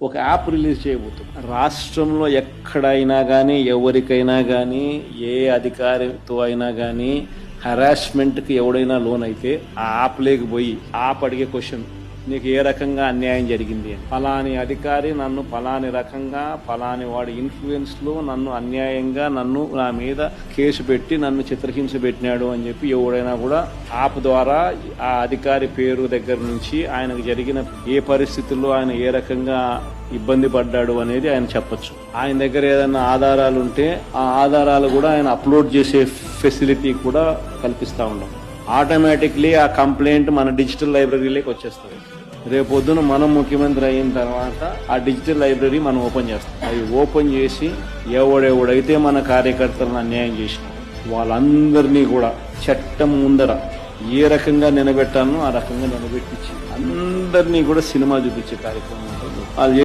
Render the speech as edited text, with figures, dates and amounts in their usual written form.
ఒక app release చేయబోతుంది. రాష్ట్రంలో ఎక్కడైనా కానీ ఎవరికైనా కానీ ఏ అధికారితో అయినా కానీ హరాస్మెంట్కి ఎవడైనా లోన్ అయితే ఆ యాప్ లేకపోయి యాప్ అడిగే క్వశ్చన్, నీకు ఏ రకంగా అన్యాయం జరిగింది అని. ఫలాని అధికారి నన్ను ఫలాని రకంగా ఫలాని వాడి ఇన్ఫ్లుయెన్స్లో నన్ను అన్యాయంగా నా మీద కేసు పెట్టి నన్ను చిత్రహింస పెట్టినాడు అని చెప్పి ఎవడైనా కూడా యాప్ ద్వారా ఆ అధికారి పేరు దగ్గర నుంచి ఆయనకు జరిగిన ఏ పరిస్థితుల్లో ఆయన ఏ రకంగా ఇబ్బంది పడ్డాడు అనేది ఆయన చెప్పొచ్చు. ఆయన దగ్గర ఏదైనా ఆధారాలు ఉంటే ఆ ఆధారాలు కూడా ఆయన అప్లోడ్ చేసే ఫెసిలిటీ కూడా కల్పిస్తూ ఉన్నాం. ఆటోమేటిక్లీ ఆ కంప్లైంట్ మన డిజిటల్ లైబ్రరీలోకి వచ్చేస్తుంది. రేపొద్దున మనం ముఖ్యమంత్రి అయిన తర్వాత ఆ డిజిటల్ లైబ్రరీ మనం ఓపెన్ చేస్తాం. అవి ఓపెన్ చేసి ఎవడెవడైతే మన కార్యకర్తలను అన్యాయం చేసిన వాళ్ళందరినీ కూడా చట్టం ముందర ఏ రకంగా నిలబెట్టానో ఆ రకంగా నిలబెట్టించి అందరినీ కూడా సినిమా చూపించే కార్యక్రమం ఉంటుంది.